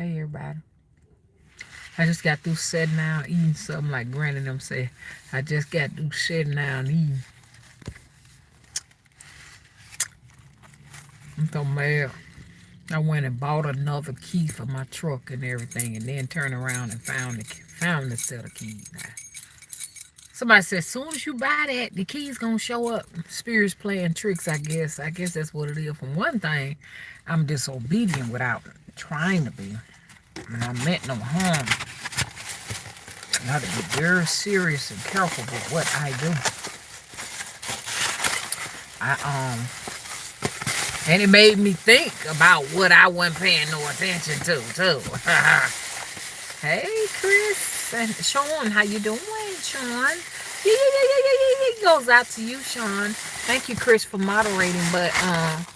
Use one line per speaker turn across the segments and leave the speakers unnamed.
Hey everybody. I just got through sitting down eating something like Granny them say. I just got through sitting down eating. I'm so mad. I went and bought another key for my truck and everything, and then turned around and found the set of keys. Now, somebody said, as soon as you buy that, the keys gonna show up. Spirits playing tricks, I guess. I guess that's what it is. For one thing, I'm disobedient without trying to be. And I meant no harm. I have to be very serious and careful with what I do. And it made me think about what I wasn't paying no attention to too. Hey Chris and Sean, how you doing, Sean? Yeah. Goes out to you, Sean. Thank you, Chris, for moderating. But I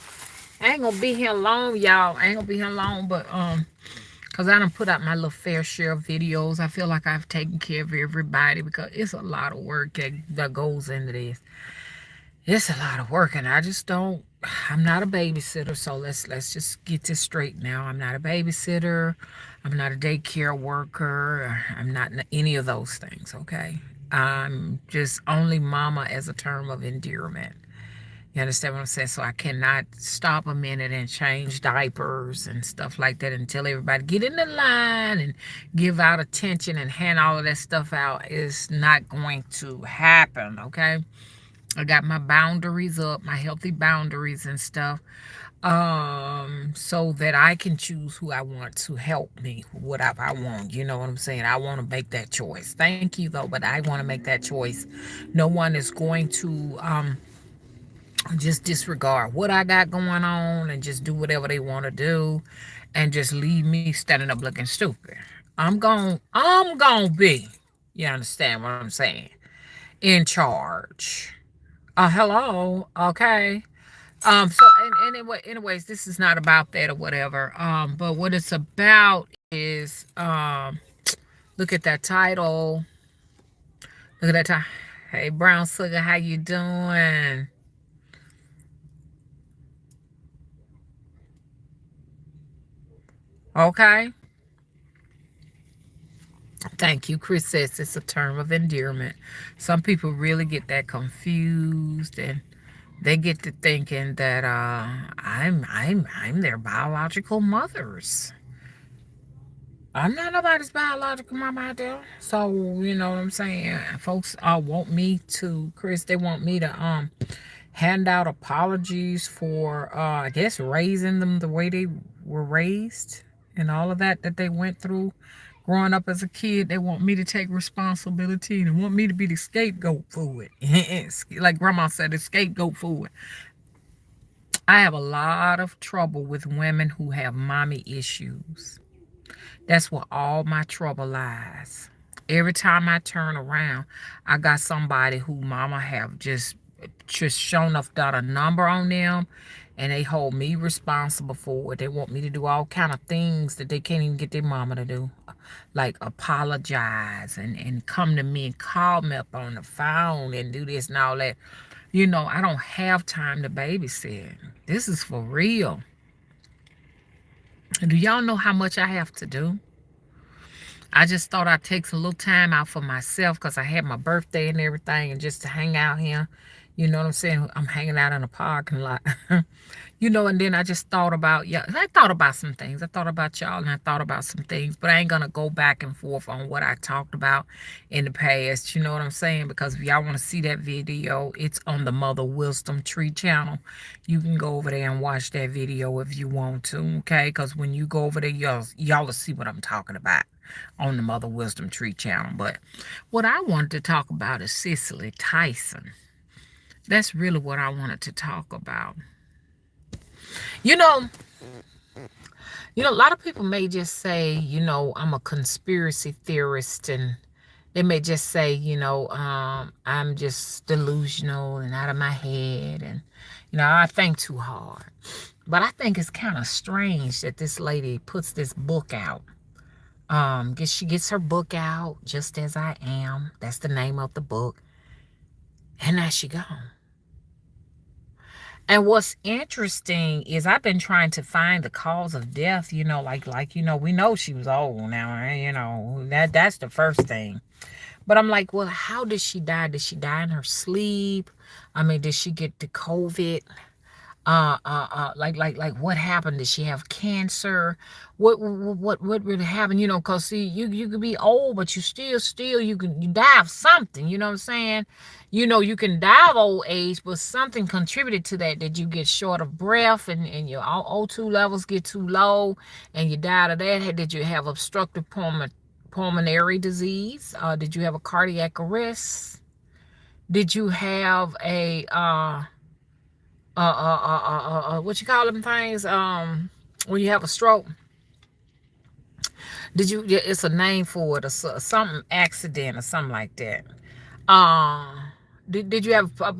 ain't gonna be here long, y'all. I ain't gonna be here long, but because I done put out my little fair share of videos. I feel like I've taken care of everybody because it's a lot of work that goes into this. It's a lot of work, and I just don't. I'm not a babysitter, so let's just get this straight now. I'm not a babysitter. I'm not a daycare worker. I'm not any of those things. Okay, I'm just only mama as a term of endearment. You understand what I'm saying? So I cannot stop a minute and change diapers and stuff like that and tell everybody get in the line and give out attention and hand all of that stuff out. It's not going to happen. Okay. I got my boundaries up, my healthy boundaries and stuff, so that I can choose who I want to help me, whatever I want. You know what I'm saying? I want to make that choice. Thank you, though, but I want to make that choice. No one is going to just disregard what I got going on and just do whatever they want to do and just leave me standing up looking stupid. I'm gonna be, you understand what I'm saying, in charge. Hello. Okay. Anyways, this is not about that or whatever. But what it's about is, look at that title. Look at that title. Hey, Brown Sugar, how you doing? Okay. Thank you. Chris says it's a term of endearment. Some people really get that confused and they get to thinking that I'm their biological mothers. I'm not nobody's biological mama out there. So, you know what I'm saying? Folks want me to, Chris, they want me to hand out apologies for I guess raising them the way they were raised and all of that they went through growing up as a kid. They want me to take responsibility and want me to be the scapegoat for it. Like grandma said, the scapegoat for it. I have a lot of trouble with women who have mommy issues. That's where all my trouble lies. Every time I turn around, I got somebody who mama have just shown up, done a number on them, and they hold me responsible for it. They want me to do all kind of things that they can't even get their mama to do, like apologize and come to me and call me up on the phone and do this and all that. You know, I don't have time to babysit. This is for real. Do y'all know how much I have to do? I just thought I'd take some little time out for myself because I had my birthday and everything and just to hang out here. You know what I'm saying? I'm hanging out in a parking lot. You know, and then I just thought about, yeah, I thought about some things. I thought about y'all and I thought about some things, but I ain't going to go back and forth on what I talked about in the past. You know what I'm saying? Because if y'all want to see that video, it's on the Mother Wisdom Tree channel. You can go over there and watch that video if you want to, okay? Because when you go over there, y'all will see what I'm talking about on the Mother Wisdom Tree channel. But what I wanted to talk about is Cicely Tyson. That's really what I wanted to talk about. You know, a lot of people may just say, you know, I'm a conspiracy theorist, and they may just say, you know, I'm just delusional and out of my head, and you know, I think too hard. But I think it's kind of strange that this lady puts this book out. She gets her book out, Just As I Am. That's the name of the book. And there she gone. And what's interesting is I've been trying to find the cause of death, we know she was old now, that's the first thing. But I'm like, well, how did she die? Did she die in her sleep? I mean, did she get the COVID? Like what happened? Did she have cancer? What really happened? Cause see, you could be old, but you still you die of something. You know what I'm saying? You can die of old age, but something contributed to that. Did you get short of breath and your O2 levels get too low and you died of that? Did you have obstructive pulmonary disease? Did you have a cardiac arrest? Did you have a what you call them things? When you have a stroke, did you? Yeah, it's a name for it, or something accident or something like that. Uh, did you have what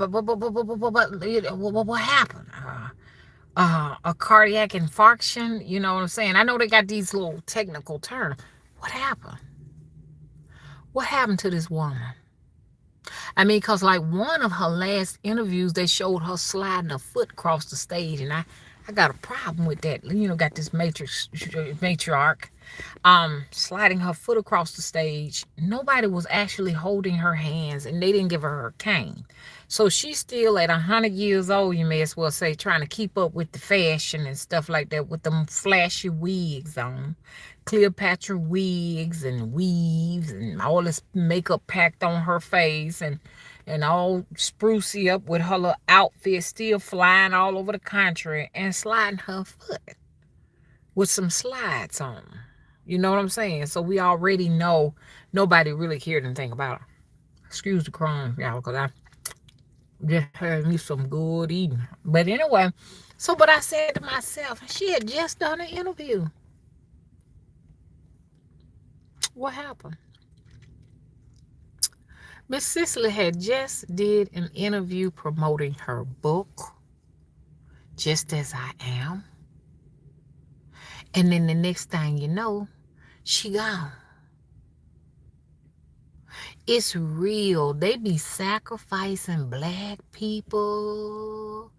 happened? A cardiac infarction. You know what I'm saying? I know they got these little technical terms. What happened? What happened to this woman? I mean, because like one of her last interviews, they showed her sliding her foot across the stage, and I got a problem with that. Got this matriarch sliding her foot across the stage. Nobody was actually holding her hands, and they didn't give her cane. So she's still at 100 years old, you may as well say, trying to keep up with the fashion and stuff like that with them flashy wigs on. Cleopatra wigs and weaves and all this makeup packed on her face and all sprucey up with her little outfit still flying all over the country and sliding her foot with some slides on. You know what I'm saying? So we already know nobody really cared anything about her. Excuse the crime, y'all, because I just had me some good eating. But anyway, but I said to myself, she had just done an interview. What happened? Miss Cicely had just did an interview promoting her book, Just As I Am. And then the next thing you know, she gone. It's real. They be sacrificing black people.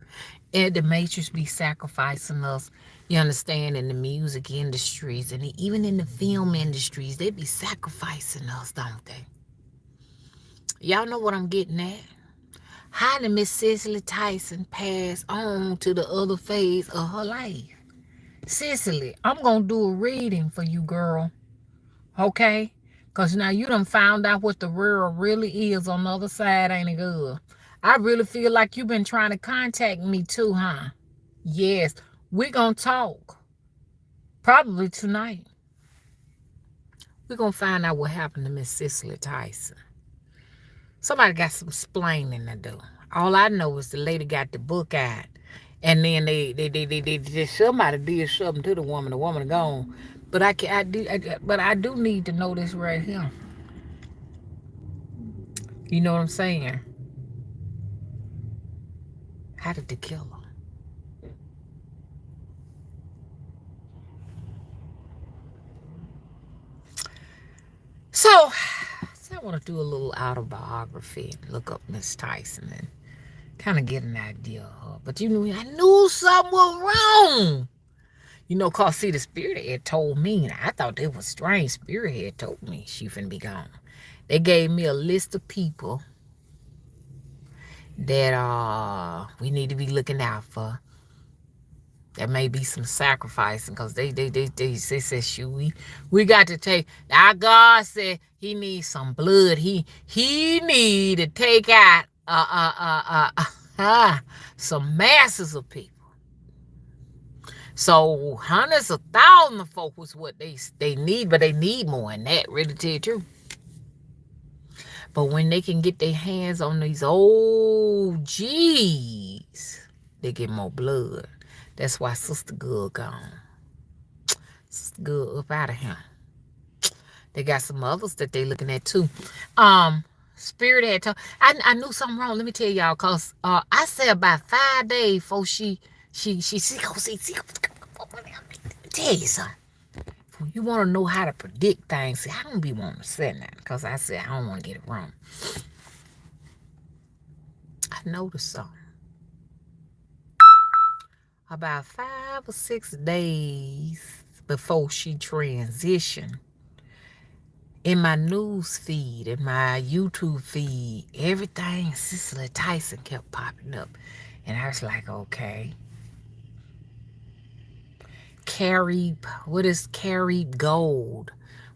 And the Matrix be sacrificing us, you understand, in the music industries and even in the film industries. They be sacrificing us, don't they? Y'all know what I'm getting at? How did Miss Cicely Tyson pass on to the other phase of her life? Cicely, I'm going to do a reading for you, girl. Okay? Because now you done found out what the world really is on the other side, ain't it good? I really feel like you've been trying to contact me too, huh? Yes. We're going to talk. Probably tonight. We're going to find out what happened to Miss Cicely Tyson. Somebody got some explaining to do. All I know is the lady got the book out. And then somebody did something to the woman. The woman gone. But I do need to know this right here. You know what I'm saying? How did they kill her? So I want to do a little autobiography and look up Miss Tyson and kind of get an idea of her. But I knew something was wrong. Cause see, the spirit had told me, I thought it was strange. Spirit had told me she finna be gone. They gave me a list of people that we need to be looking out for. There may be some sacrificing because they said, shoot, we got to take. Our God said he needs some blood. He need to take out some masses of people. So hundreds of thousands of folk was what they need, but they need more than that, really, to tell you the truth. But when they can get their hands on these old G's, they get more blood. That's why Sister Good gone. Sister Good up out of here. They got some others that they looking at too. Spirit had told. I knew something wrong. Let me tell y'all, cause I said about 5 days before she tell you something. You want to know how to predict things. See, I don't be wanting to say that because I said I don't want to get it wrong. I noticed something. about 5 or 6 days before she transitioned, in my news feed, in my YouTube feed, everything Cicely Tyson kept popping up. And I was like, okay. Carrie Gold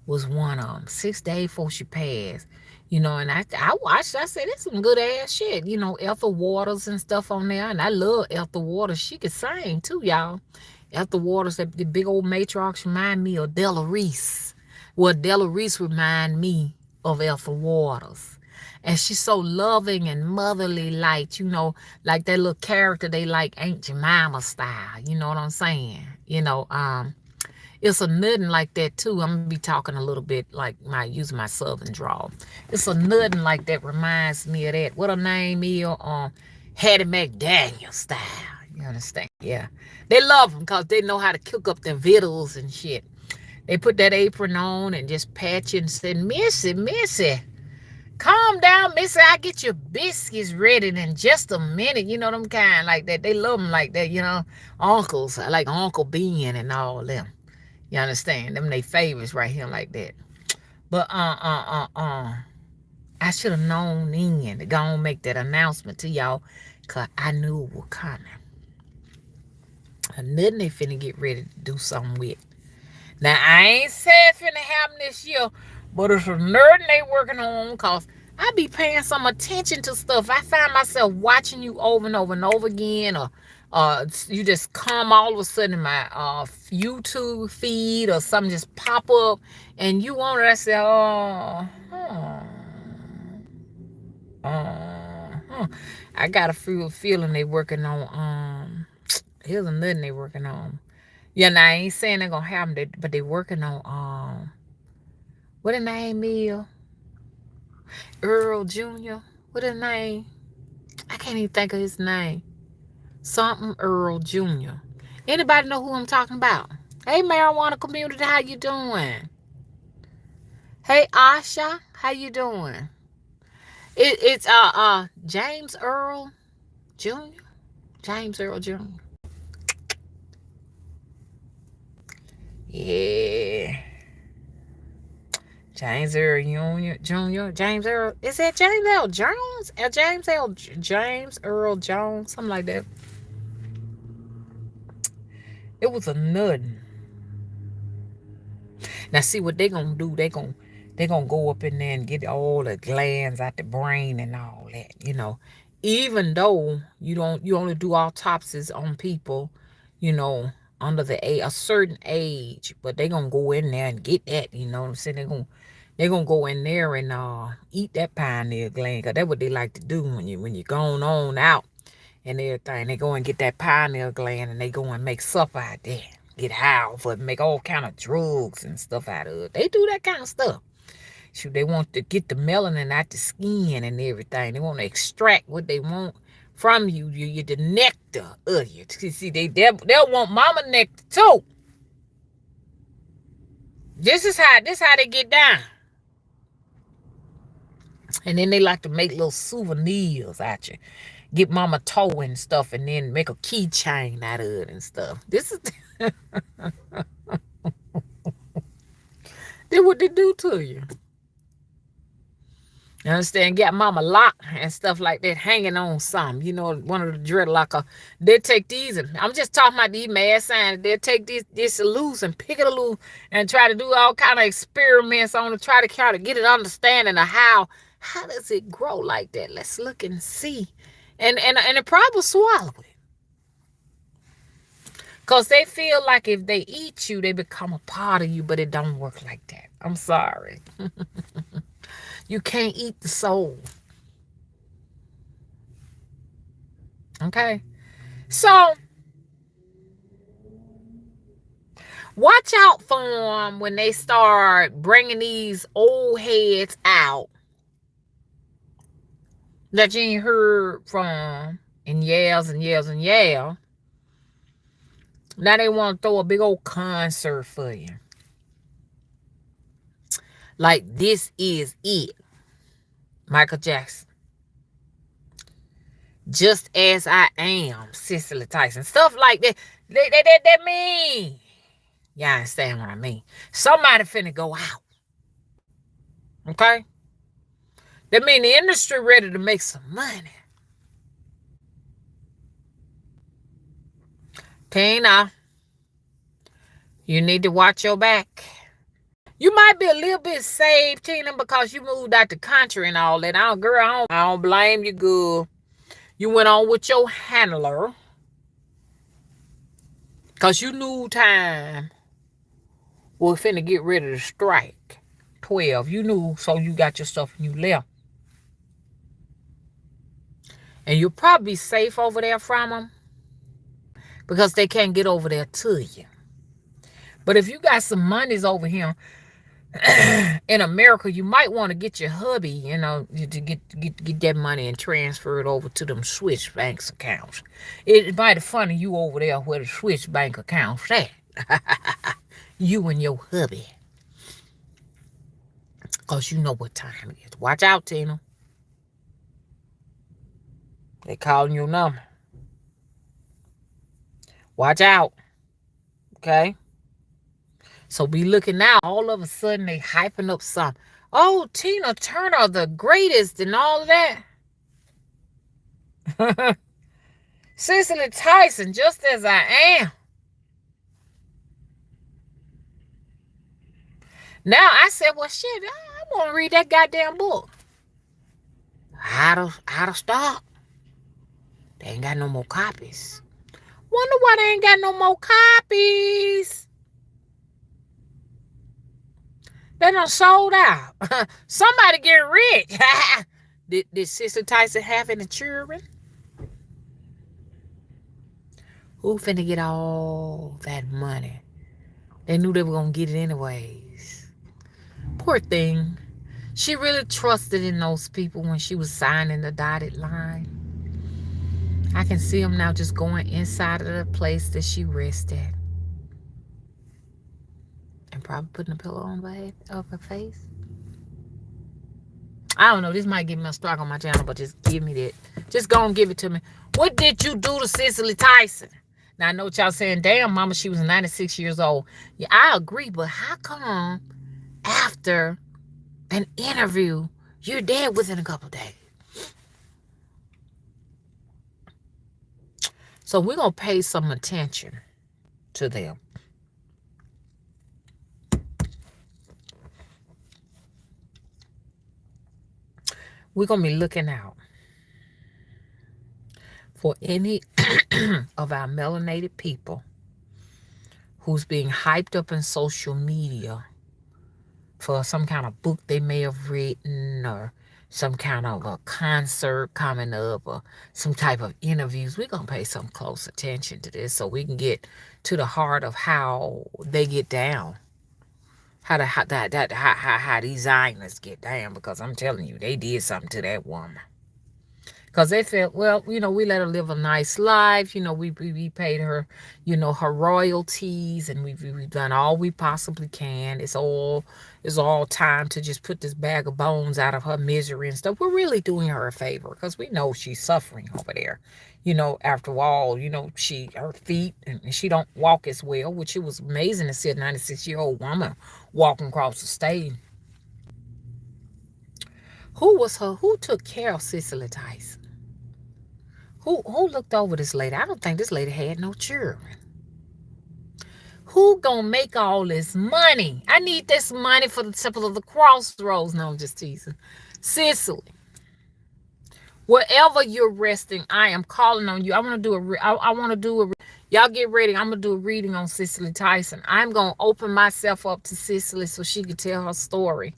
was one of them. 6 days before she passed. And I watched, I said, it's some good ass shit. Ethel Waters and stuff on there. And I love Ethel Waters. She could sing too, y'all. Ethel Waters, the big old matriarchs remind me of Della Reese. Well, Della Reese remind me of Ethel Waters. And she's so loving and motherly, like that little character they like Aunt Jemima style. You know what I'm saying? It's a nothing like that too. I'm gonna be talking a little bit like using my southern drawl. It's a nothing like that reminds me of that. What her name is? Hattie McDaniel style. You understand? Yeah. They love them because they know how to cook up their victuals and shit. They put that apron on and just patch it and said, Missy, calm down, Missy. I get your biscuits ready in just a minute. You know them kind like that. They love them like that. Uncles like Uncle Ben and all them. You understand? Them they favorites right here like that. But I should have known then to go and make that announcement to y'all, cause I knew it was coming. And then they finna get ready to do something with. Now, I ain't said it's finna happen this year, but it's a nerd they working on, because I be paying some attention to stuff. I find myself watching you over and over and over again, or you just come all of a sudden in my YouTube feed, or something just pop up, and you want it. I say, I got a feeling they working on, here's another they working on. Yeah, now I ain't saying they're gonna have them, but they working on what the name is? Earl Jr. What his name? I can't even think of his name. Something Earl Jr. Anybody know who I'm talking about? Hey, marijuana community, how you doing? Hey, Asha, how you doing? It's James Earl Jr. James Earl Jr. Yeah. James Earl Jr. James Earl. Is that James L. Jones? James Earl Jones? Something like that. It was a nut. Now see what they gonna do. They gonna go up in there and get all the glands out the brain and all that. Even though you only do autopsies on people, you know, under a certain age, but they gonna go in there and get that. You know what I'm saying? They're gonna go in there and eat that pineal gland, because that's what they like to do when you're going on out and everything. They go and get that pineal gland and they go and make supper out there. Get high off of it, make all kind of drugs and stuff out of it. They do that kind of stuff. Shoot, they want to get the melanin out the skin and everything. They want to extract what they want from you. You're the nectar of you. See, they'll want mama nectar too. This is how they get down. And then they like to make little souvenirs out you. Get mama toe and stuff, and then make a keychain out of it and stuff. This is what they do to you. You understand? Get mama lock and stuff like that hanging on something. One of the dreadlocker. They take these, and I'm just talking about these mad signs. They'll take this loose and pick it loose and try to do all kind of experiments on it, try to get an understanding of how does it grow like that. Let's look and see. And it probably swallow it. Because they feel like if they eat you, they become a part of you, but it don't work like that. I'm sorry. You can't eat the soul. Okay? So, watch out for them when they start bringing these old heads out that you ain't heard from in years and years and years. Now they want to throw a big old concert for you. Like, this is it. Michael Jackson. Just as I am, Cicely Tyson. Stuff like that. That mean. You understand what I mean? Somebody finna go out. Okay? That mean the industry ready to make some money. Tina, you need to watch your back. You might be a little bit saved, Tina, because you moved out the country and all that. Girl, I don't blame you, good. You went on with your handler because you knew time was finna get ready to strike. 12. You knew, so you got your stuff and you left. And you'll probably be safe over there from them because they can't get over there to you. But if you got some monies over here in America, you might want to get your hubby, to get that money and transfer it over to them Swiss banks accounts. It might be funny you over there where the Swiss bank accounts at. You and your hubby. Because you know what time it is. Watch out, Tina. They calling your number. Watch out. Okay? So be looking out. All of a sudden they hyping up something. Oh, Tina Turner, the greatest and all of that. Cicely Tyson, just as I am. Now I said, well, shit, I want to read that goddamn book. How to stop. They ain't got no more copies. Wonder why they ain't got no more copies. They done sold out. Somebody get rich. Did Sister Tyson have any children? Who finna get all that money? They knew they were gonna get it anyways. Poor thing. She really trusted in those people when she was signing the dotted line. I can see them now just going inside of the place that she rested. And probably putting a pillow on her face. I don't know. This might give me a strike on my channel, but just give me that. Just go and give it to me. What did you do to Cicely Tyson? Now, I know what y'all saying. Damn, mama, she was 96 years old. Yeah, I agree. But how come after an interview, you're dead within a couple of days? So we're going to pay some attention to them. We're going to be looking out for any of our melanated people who's being hyped up in social media for some kind of book they may have written or some kind of a concert coming up or some type of interviews. We're going to pay some close attention to this so we can get to the heart of how they get down. How these Zionists get down, because I'm telling you, they did something to that woman. Because they felt, well, we let her live a nice life. We paid her, her royalties, and we've done all we possibly can. It's all time to just put this bag of bones out of her misery and stuff. We're really doing her a favor because we know she's suffering over there. After all, her feet, and she don't walk as well, which it was amazing to see a 96-year-old woman walking across the stage. Who took care of Cicely Tyson? Who looked over this lady? I don't think this lady had no children. Who gonna make all this money? I need this money for the Temple of the Crossroads. No, I'm just teasing. Cicely, wherever you're resting, I am calling on you. I want to do a. Y'all get ready. I'm gonna do a reading on Cicely Tyson. I'm gonna open myself up to Cicely so she can tell her story.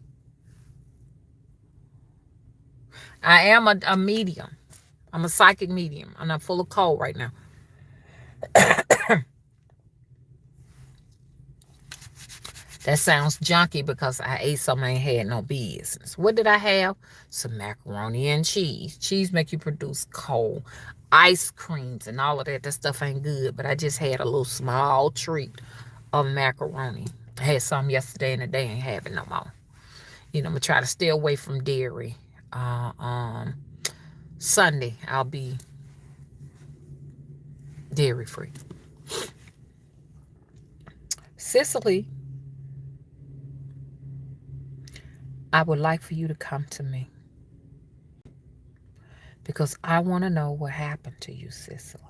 I am a medium. I'm a psychic medium. I'm not full of cold right now. That sounds junky because I ate something I ain't had no business. What did I have? Some macaroni and cheese. Cheese make you produce cold. Ice creams and all of that. That stuff ain't good. But I just had a little small treat of macaroni. I had some yesterday and today ain't having no more. I'm going to try to stay away from dairy. Sunday, I'll be Dairy free. Cicely, I would like for you to come to me because I want to know what happened to you, Cicely.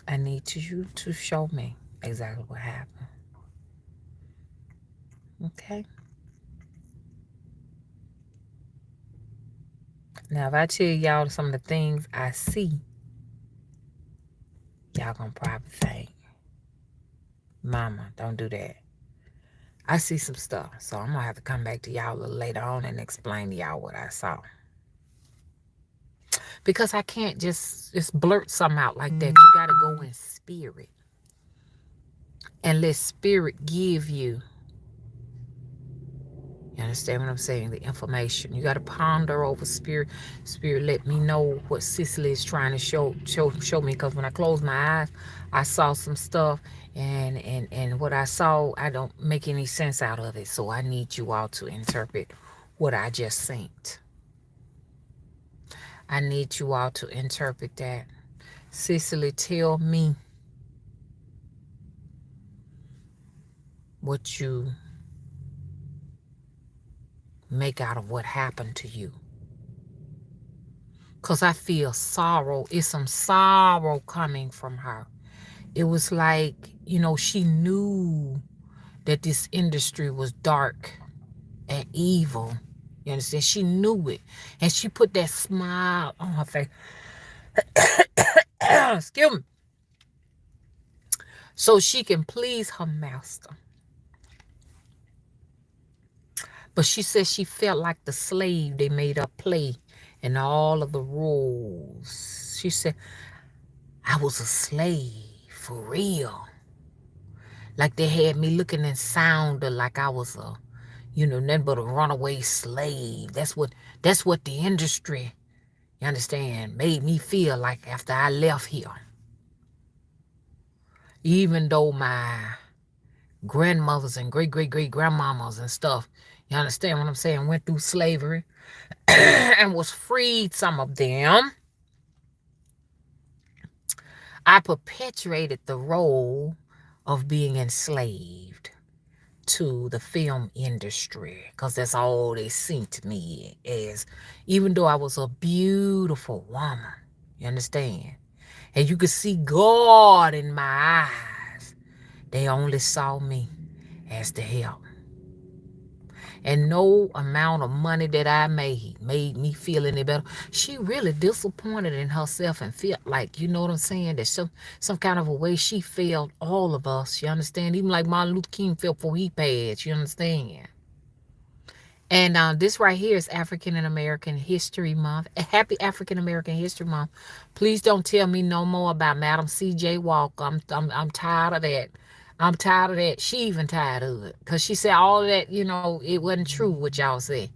I need you to show me exactly what happened. Okay? Now, if I tell y'all some of the things I see, y'all gonna probably think, Mama, don't do that. I see some stuff, so I'm gonna have to come back to y'all a little later on and explain to y'all what I saw. Because I can't just blurt something out like that. You gotta go in spirit and let spirit give you. You understand what I'm saying? The information. You got to ponder over spirit. Spirit, let me know what Cicely is trying to show me. Because when I closed my eyes, I saw some stuff, and what I saw, I don't make any sense out of it. So I need you all to interpret what I just seen. I need you all to interpret that. Cicely, tell me what you make out of what happened to you. Because I feel sorrow. It's some sorrow coming from her. It was like, she knew that this industry was dark and evil. You understand? She knew it. And she put that smile on her face. Excuse me. So she can please her master. But she said she felt like the slave they made her play and all of the roles. She said, I was a slave for real. Like they had me looking and sounding like I was nothing but a runaway slave. That's what the industry, you understand, made me feel like after I left here. Even though my grandmothers and great-great-great-grandmamas and stuff, you understand what I'm saying, went through slavery and was freed, some of them, I perpetuated the role of being enslaved to the film industry because that's all they seen to me as, even though I was a beautiful woman, you understand, and you could see God in my eyes, they only saw me as the help. And no amount of money that I made me feel any better. She really disappointed in herself and felt like, you know what I'm saying, that some kind of a way she failed all of us, you understand? Even like Martin Luther King felt before he passed, you understand? And this right here is African American History Month. Happy African American History Month. Please don't tell me no more about Madam C.J. Walker. I'm tired of that. I'm tired of that. She even tired of it. Because she said all of that, it wasn't true what y'all said.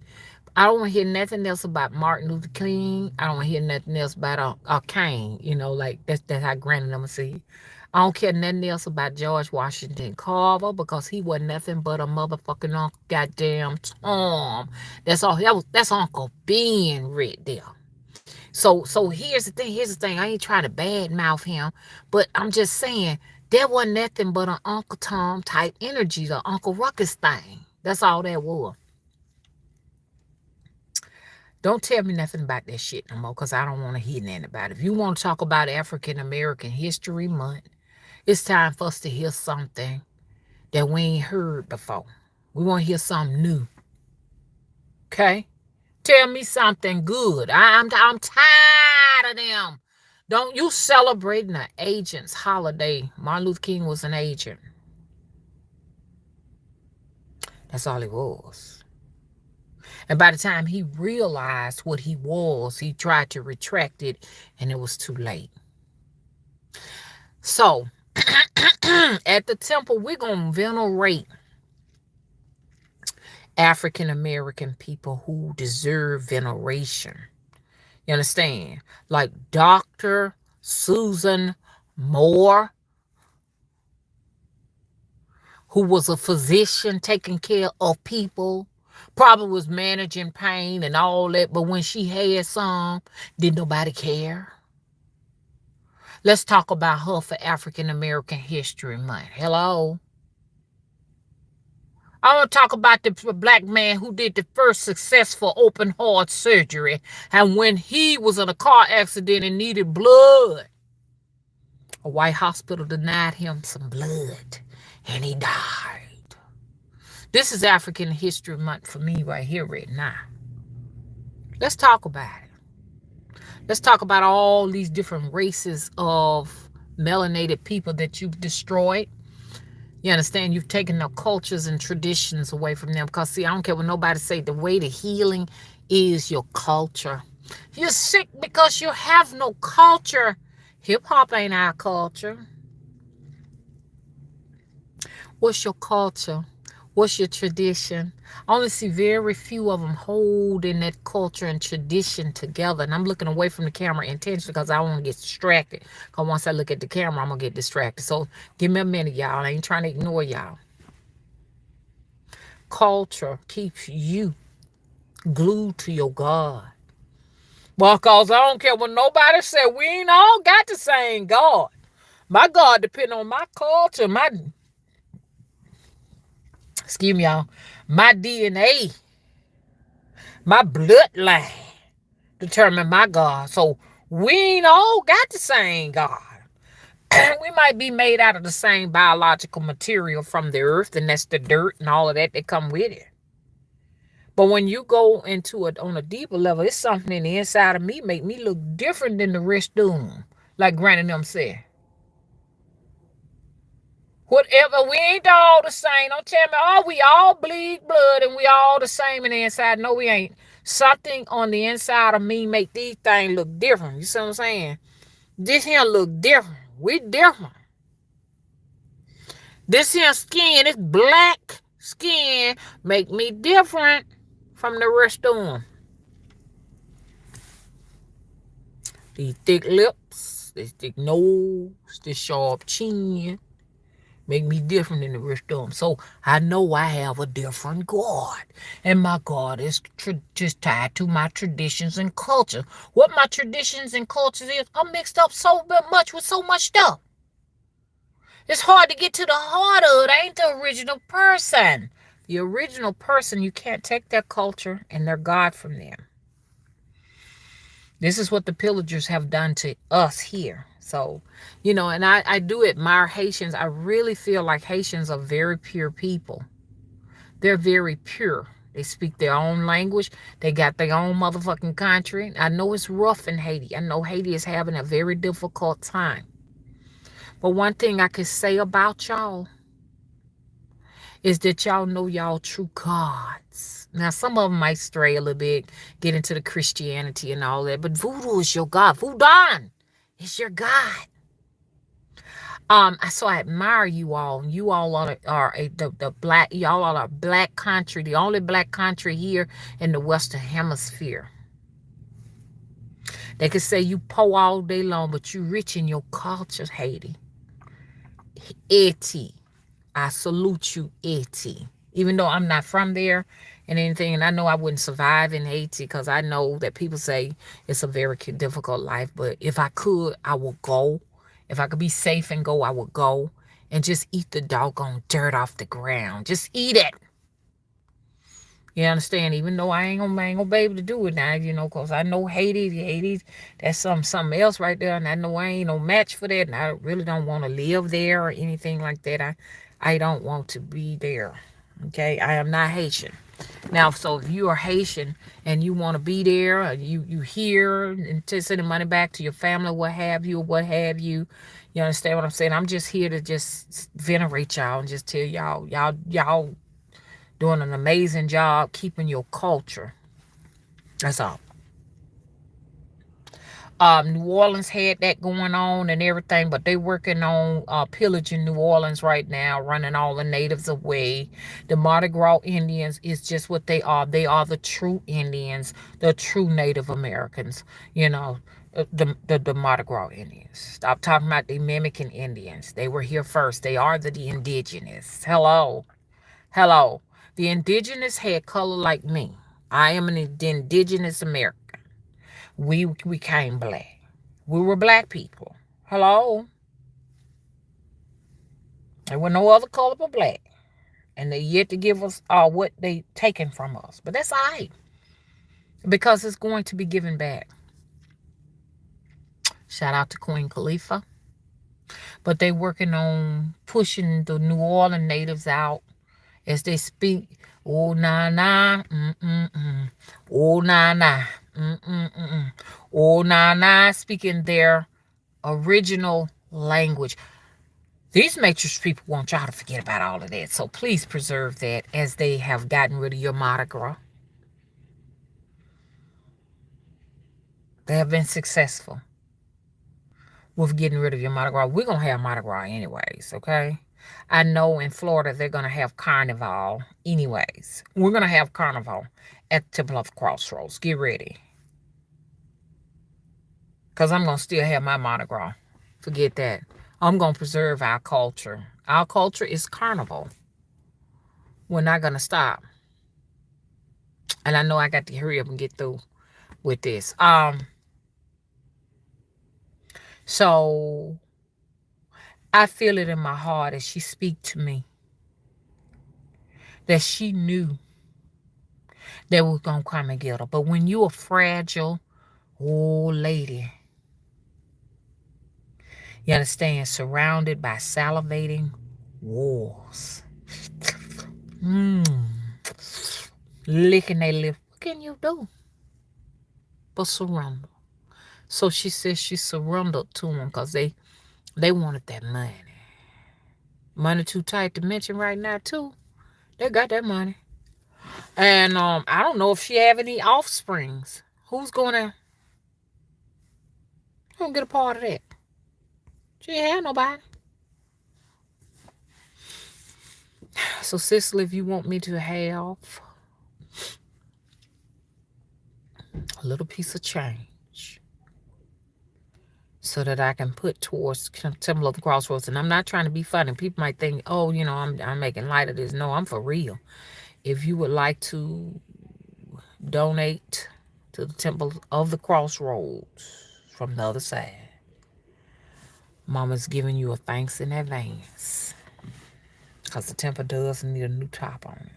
I don't want to hear nothing else about Martin Luther King. I don't want to hear nothing else about Kane. Like that's how Granny them say. I don't care nothing else about George Washington Carver because he wasn't nothing but a motherfucking Uncle goddamn Tom. That's all. That's Uncle Ben right there. So here's the thing. Here's the thing. I ain't trying to badmouth him, but I'm just saying there wasn't nothing but an Uncle Tom type energy, the Uncle Ruckus thing. That's all that was. Don't tell me nothing about that shit no more because I don't want to hear nothing about it. If you want to talk about African American History Month, it's time for us to hear something that we ain't heard before. We want to hear something new. Okay? Tell me something good. I'm tired of them. Don't you celebrating an agent's holiday. Martin Luther King was an agent. That's all he was. And by the time he realized what he was, he tried to retract it, and it was too late. So, at the temple, we're going to venerate African American people who deserve veneration. You understand? Like Dr. Susan Moore, who was a physician taking care of people Probably was managing pain and all that, but when she had some, did nobody care? Let's talk about her for African American History Month. Hello? I want to talk about the black man who did the first successful open heart surgery, and when he was in a car accident and needed blood, a white hospital denied him some blood, and he died. This is African History Month for me right here, right now. Let's talk about it. Let's talk about all these different races of melanated people that you've destroyed. You understand? You've taken their cultures and traditions away from them. Because, see, I don't care what nobody say. The way to healing is your culture. You're sick because you have no culture. Hip-hop ain't our culture. What's your culture? What's your tradition? I only see very few of them holding that culture and tradition together. And I'm looking away from the camera intentionally because I don't want to get distracted. Because once I look at the camera, I'm going to get distracted. So give me a minute, y'all. I ain't trying to ignore y'all. Culture keeps you glued to your God. Well, because I don't care what nobody said. We ain't all got the same God. My God depend on my culture, excuse me, y'all, my DNA, my bloodline determine my God. So we ain't all got the same God. We might be made out of the same biological material from the earth, and that's the dirt and all of that come with it. But when you go into it on a deeper level, it's something in the inside of me make me look different than the rest of them. Like Granny them said. Whatever, we ain't all the same. Don't tell me, oh, we all bleed blood and we all the same in the inside. No, we ain't. Something on the inside of me make these things look different. You see what I'm saying? This here look different. We different. This here skin, this black skin, make me different from the rest of them. These thick lips, this thick nose, this sharp chin, make me different than the rest of them. So I know I have a different God. And my God is just tied to my traditions and culture. What my traditions and cultures is, I'm mixed up so much with so much stuff. It's hard to get to the heart of it. I ain't the original person. The original person, you can't take their culture and their God from them. This is what the pillagers have done to us here. So, and I do admire Haitians. I really feel like Haitians are very pure people. They're very pure. They speak their own language. They got their own motherfucking country. I know it's rough in Haiti. I know Haiti is having a very difficult time. But one thing I can say about y'all is that y'all know y'all true gods. Now, some of them might stray a little bit, get into the Christianity and all that, but voodoo is your God. Voodoo is your God. So I admire you all. You all are the black. Y'all are a black country, the only black country here in the Western Hemisphere. They could say you poor all day long, but you rich in your culture, Haiti. Haiti. I salute you, Haiti. Even though I'm not from there and anything, and I know I wouldn't survive in Haiti because I know that people say it's a very difficult life. But if I could, I would go. If I could be safe and go, I would go and just eat the doggone dirt off the ground. Just eat it. You understand? Even though I ain't gonna be able to do it now, because I know Haiti, that's something else right there, and I know I ain't no match for that, and I really don't want to live there or anything like that. I don't want to be there. Okay, I am not Haitian. Now, so if you are Haitian and you want to be there, or you here and to send the money back to your family, what have you, you understand what I'm saying? I'm just here to just venerate y'all and just tell y'all doing an amazing job keeping your culture. That's all. New Orleans had that going on and everything, but they working on pillaging New Orleans right now, running all the natives away. The Mardi Gras Indians is just what they are. They are the true Indians, the true Native Americans. The Mardi Gras Indians. Stop talking about the mimicking Indians. They were here first. They are the indigenous. Hello. The indigenous had color like me. I am an indigenous American. We became black. We were black people. Hello? There were no other color but black. And they yet to give us what they taken from us. But that's all right. Because it's going to be given back. Shout out to Queen Khalifa. But they working on pushing the New Orleans natives out as they speak. Oh, nah, nah. Mm-mm-mm. Oh, nah, nah. Mm-mm-mm. Oh, nah, nah. Speaking their original language. These matrix people want y'all to forget about all of that. So please preserve that as they have gotten rid of your Mardi Gras. They have been successful with getting rid of your Mardi Gras. We're going to have Mardi Gras anyways, okay? I know in Florida they're going to have Carnival anyways. We're going to have Carnival at Temple of Crossroads. Get ready. Because I'm going to still have my Mardi Gras. Forget that. I'm going to preserve our culture. Our culture is carnival. We're not going to stop. And I know I got to hurry up and get through with this. So I feel it in my heart as she speak to me that she knew that was going to come and get her. But when you a fragile old lady, you understand, surrounded by salivating wolves, licking their lips, what can you do but surrender? So she says she surrendered to them because they wanted that money. Money too tight to mention right now, too. They got that money. And I don't know if she have any offsprings. Who's gonna get a part of that? She ain't have nobody. So, Cicely, if you want me to have a little piece of change so that I can put towards Temple of the Crossroads, and I'm not trying to be funny. People might think, oh, I'm making light of this. No, I'm for real. If you would like to donate to the Temple of the Crossroads from the other side, Mama's giving you a thanks in advance. Because the temple does need a new top on it.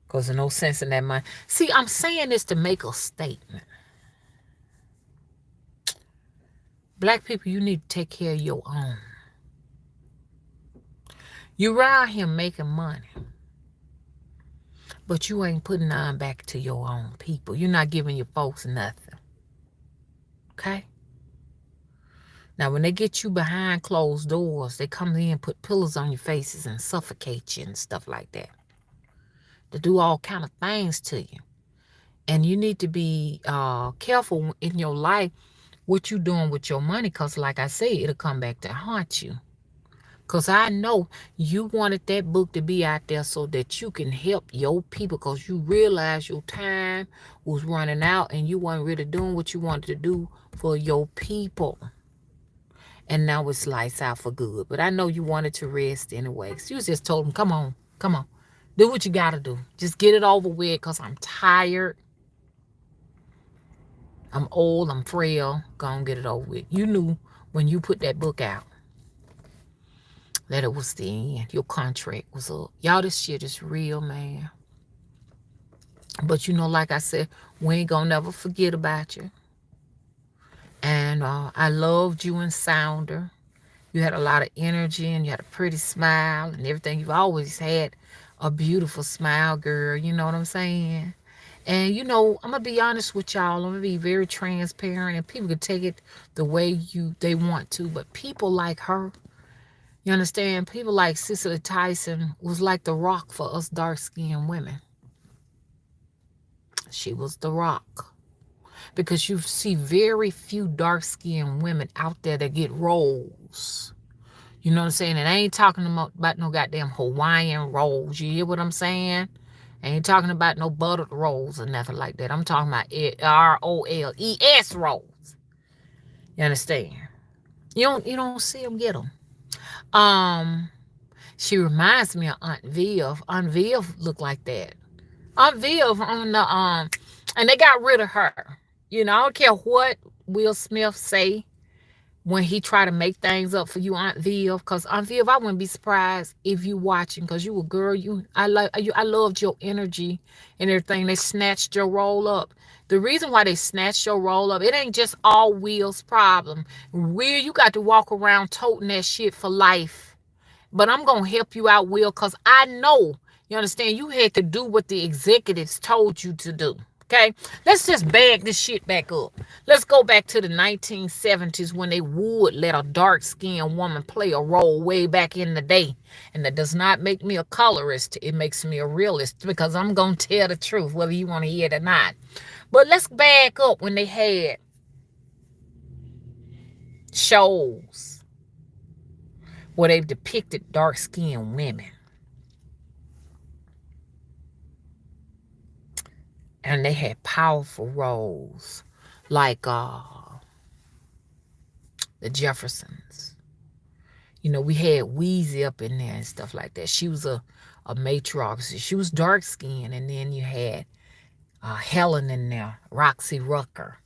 Because there's no sense in that money. See, I'm saying this to make a statement. Black people, you need to take care of your own. You around here making money, but you ain't putting none back to your own people. You're not giving your folks nothing. Okay? Now, when they get you behind closed doors, they come in and put pillows on your faces and suffocate you and stuff like that. They do all kind of things to you. And you need to be careful in your life what you doing with your money, because like I say, it'll come back to haunt you. Because I know you wanted that book to be out there so that you can help your people, because you realize your time was running out and you weren't really doing what you wanted to do for your people. And now it's lights out for good. But I know you wanted to rest anyway. So you just told them, come on. Do what you got to do. Just get it over with, because I'm tired. I'm old, I'm frail. Go on, get it over with. You knew when you put that book out that it was the end. Your contract was up. Y'all, this shit is real, man. But like I said, we ain't gonna never forget about you. And I loved you in Sounder. You had a lot of energy and you had a pretty smile and everything. You've always had a beautiful smile, girl. You know what I'm saying? And I'm gonna be honest with y'all. I'm gonna be very transparent, and people can take it the way they want to. But people like her, you understand? People like Cicely Tyson was like the rock for us dark-skinned women. She was the rock. Because you see very few dark-skinned women out there that get roles. You know what I'm saying? And I ain't talking about no goddamn Hawaiian rolls. You hear what I'm saying? I ain't talking about no buttered rolls or nothing like that. I'm talking about ROLES rolls. You understand? You don't see them get them. Um, She reminds me of Aunt Viv. Aunt Viv looked like that. Aunt Viv on the and they got rid of her. You know, I don't care what Will Smith say when he try to make things up for you, Aunt Viv. Because Aunt Viv, I wouldn't be surprised if you watching, because you a girl. I loved your energy and everything. They snatched your roll up. The reason why they snatched your roll up, it ain't just all Will's problem. Will, you got to walk around toting that shit for life. But I'm going to help you out, Will, because I know, you understand, you had to do what the executives told you to do. Okay? Let's just bag this shit back up. Let's go back to the 1970s when they would let a dark-skinned woman play a role way back in the day. And that does not make me a colorist. It makes me a realist because I'm going to tell the truth, whether you want to hear it or not. But let's back up when they had shows where they've depicted dark-skinned women. And they had powerful roles like the Jeffersons. You know, we had Weezy up in there and stuff like that. She was a matriarch. She was dark-skinned. And then you had Helen in there, Roxy Rucker.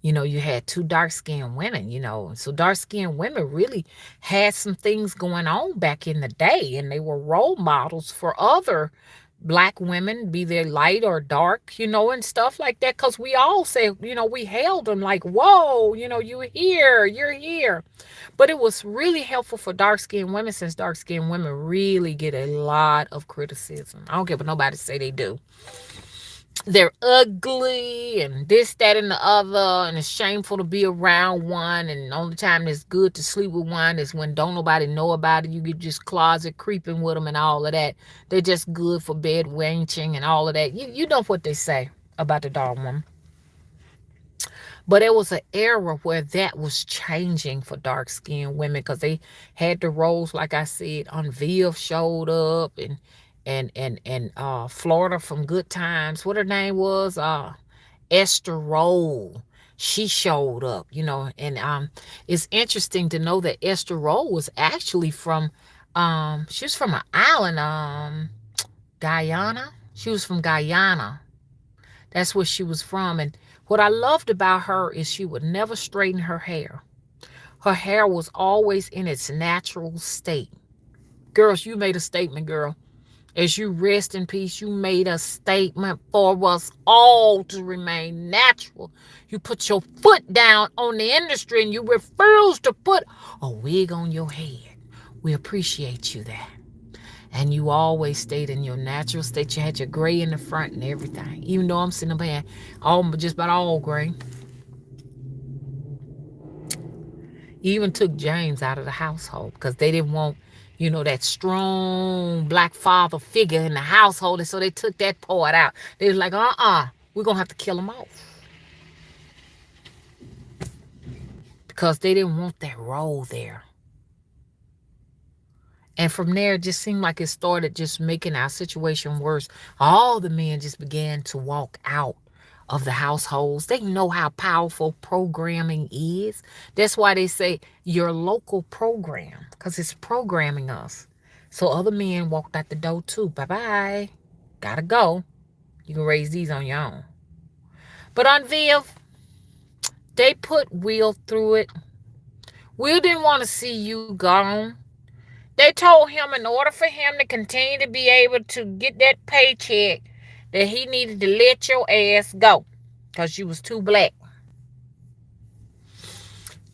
You know, you had two dark-skinned women, you know. So dark-skinned women really had some things going on back in the day, and they were role models for other black women, be they light or dark, you know, and stuff like that. Because we all say, you know, we hailed them like, whoa, you know, you're here. But it was really helpful for dark-skinned women, since dark-skinned women really get a lot of criticism. I don't care what nobody say they do. They're ugly and this, that, and the other, and it's shameful to be around one, and the only time it's good to sleep with one is when don't nobody know about it. You get just closet creeping with them and all of that. They're just good for bed wenching and all of that. You know what they say about the dark woman. But it was an era where that was changing for dark-skinned women, because they had the roles, like I said, on Viv showed up, and Florida from Good Times, what her name was, Esther Roll. She showed up, you know, and it's interesting to know that Esther Roll was actually from she was from an island, Guyana. She was from Guyana. That's where she was from. And what I loved about her is she would never straighten her hair. Her hair was always in its natural state. Girls, you made a statement, girl. As you rest in peace, you made a statement for us all to remain natural. You put your foot down on the industry and you refuse to put a wig on your head. We appreciate you that. And you always stayed in your natural state. You had your gray in the front and everything. Even though I'm sitting up here just about all gray. You even took James out of the household because they didn't want, you know, that strong black father figure in the household. And so they took that part out. They was like, we're going to have to kill him off. Because they didn't want that role there. And from there, it just seemed like it started just making our situation worse. All the men just began to walk out of the households. They know how powerful programming is. That's why they say your local program, because it's programming us. So other men walked out the door too. Bye-bye. Gotta go. You can raise these on your own. But on Viv, they put Will through it. Will didn't want to see you gone. They told him in order for him to continue to be able to get that paycheck, that he needed to let your ass go because you was too black.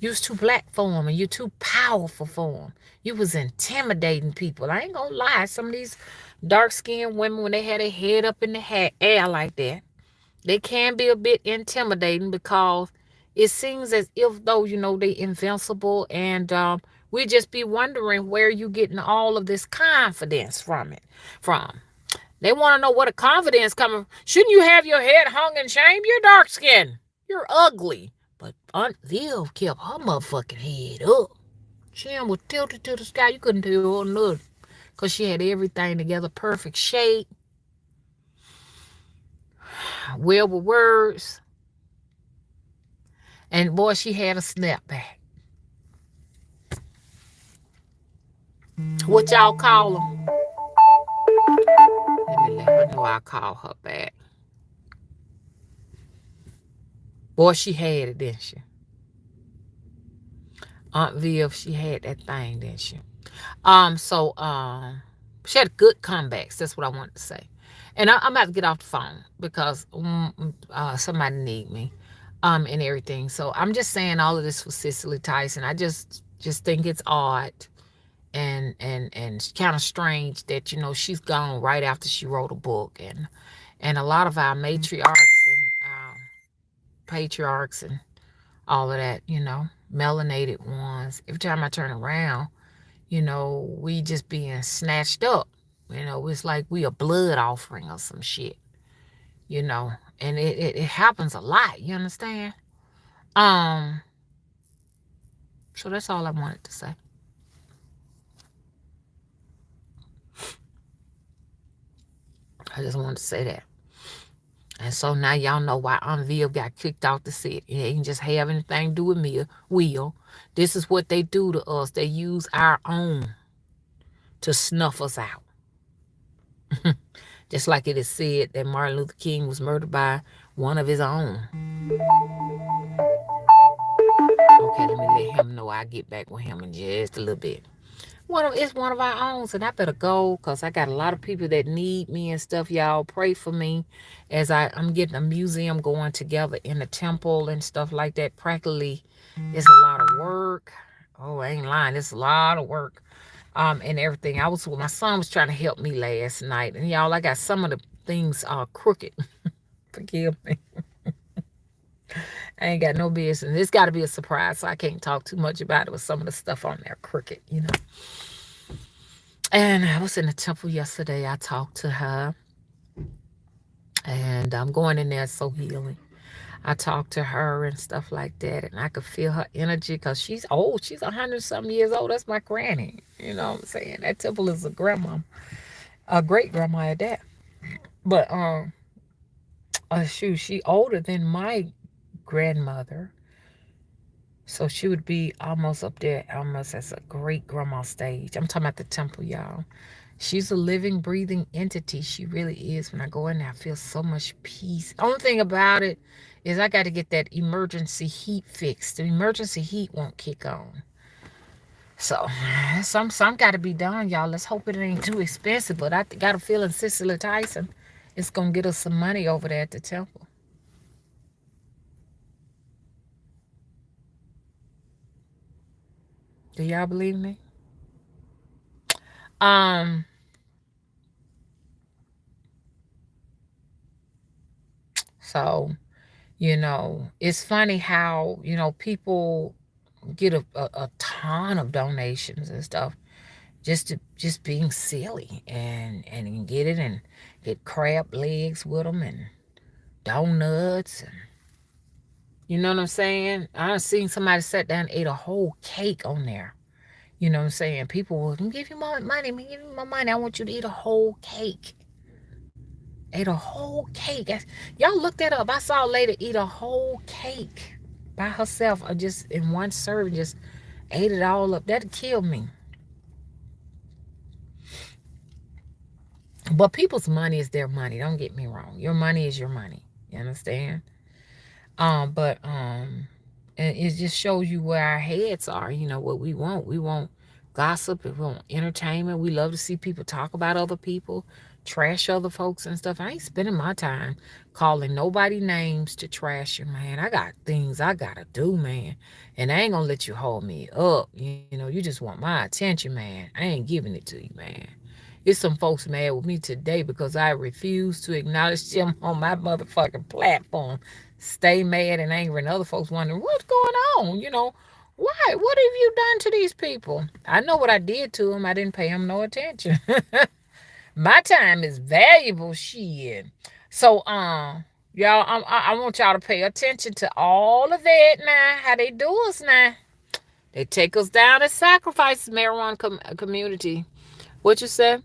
You was too black for him, and you too powerful for him. You was intimidating people. I ain't gonna lie. Some of these dark-skinned women, when they had their head up in the air like that, they can be a bit intimidating because it seems as if though, you know, they invincible, and we just be wondering where you getting all of this confidence from. They want to know what a confidence coming from. Shouldn't you have your head hung in shame? You're dark skinned. You're ugly. But Aunt Viv kept her motherfucking head up. She was tilted to the sky. You couldn't tell nothing. Because she had everything together. Perfect shape. Well with words. And boy, she had a snapback. What y'all call them? Let me let her know I call her back. Boy, she had it, didn't she? Aunt Viv, she had that thing, didn't she? She had good comebacks. That's what I wanted to say. And I'm about to get off the phone because somebody need me, and everything. So I'm just saying all of this for Cicely Tyson. I just think it's odd and kind of strange that she's gone right after she wrote a book, and a lot of our matriarchs and patriarchs and all of that, melanated ones. Every time I turn around, we just being snatched up. It's like we a blood offering or some shit, you know, and it happens a lot, you understand? Um, so that's all I wanted to say. I just wanted to say that. And so now y'all know why Aunt Viv got kicked off the set. It ain't just have anything to do with me, Will. This is what they do to us. They use our own to snuff us out. Just like it is said that Martin Luther King was murdered by one of his own. Okay, let me let him know I get back with him in just a little bit. It's one of our own, and I better go because I got a lot of people that need me and stuff. Y'all pray for me as I'm getting a museum going together in the temple and stuff like that. Practically, it's a lot of work. Oh, I ain't lying. It's a lot of work. And everything. My son was trying to help me last night, and y'all, I got some of the things crooked. Forgive me. I ain't got no business. It's got to be a surprise, so I can't talk too much about it with some of the stuff on there crooked. And I was in the temple yesterday. I talked to her, and I'm going in there so healing. I talked to her and stuff like that, and I could feel her energy because she's old. She's 100-something years old. That's my granny. You know what I'm saying? That temple is a grandma, a great grandma at that. But shoot, she older than my grandmother. So she would be almost up there, almost as a great grandma stage. I'm talking about the temple, y'all. She's a living, breathing entity. She really is. When I go in there, I feel so much peace. Only thing about it is I got to get that emergency heat fixed. The emergency heat won't kick on. So some got to be done, y'all. Let's hope it ain't too expensive. But I got a feeling Cicely Tyson is going to get us some money over there at the temple. Do y'all believe me? Um, so, it's funny how, people get a ton of donations and stuff just being silly and get it and get crab legs with them and donuts and you know what I'm saying? I've seen somebody sat down and ate a whole cake on there. You know what I'm saying? People will give you my money, give you my money. I want you to eat a whole cake. Ate a whole cake. Y'all look that up. I saw a lady eat a whole cake by herself, or just in one serving, just ate it all up. That'd kill me. But people's money is their money. Don't get me wrong. Your money is your money. You understand? But and it just shows you where our heads are. What we want. We want gossip. We want entertainment. We love to see people talk about other people, trash other folks and stuff. I ain't spending my time calling nobody names to trash you, man. I got things I gotta do, man. And I ain't gonna let you hold me up. You just want my attention, man. I ain't giving it to you, man. It's some folks mad with me today because I refuse to acknowledge them on my motherfucking platform. Stay mad and angry, and other folks wondering what's going on. Why? What have you done to these people? I know what I did to them. I didn't pay them no attention. My time is valuable, shit. So, y'all, I want y'all to pay attention to all of that now. How they do us now? They take us down as sacrifices, marijuana community. What you said?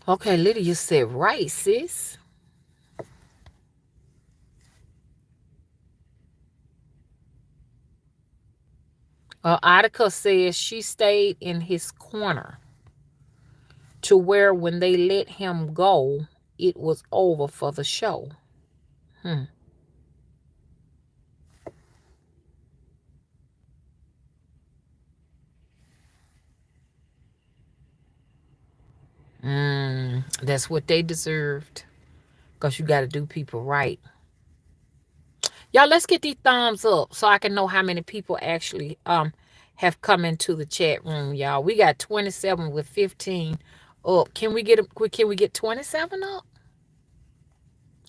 Okay, Lydia said, right, sis. Article says she stayed in his corner to where when they let him go, it was over for the show. Hmm. That's what they deserved. Because you got to do people right. Y'all, let's get these thumbs up so I can know how many people actually have come into the chat room, y'all. We got 27 with 15 up. Can we get 27 up?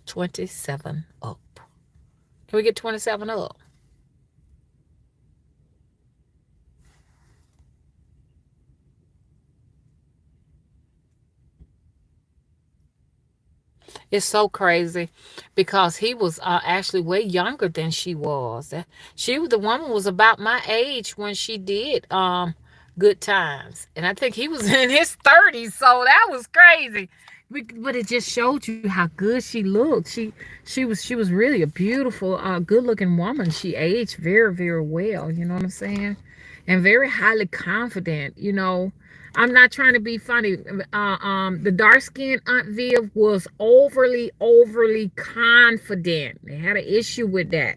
27 up. Can we get 27 up? It's so crazy because he was actually way younger than she was. The woman was about my age when she did Good Times, and I think he was in his 30s. So that was crazy. But it just showed you how good she looked. She was really a beautiful, good looking woman. She aged very very well. You know what I'm saying? And very highly confident. I'm not trying to be funny. The dark skinned Aunt Viv was overly confident. They had an issue with that.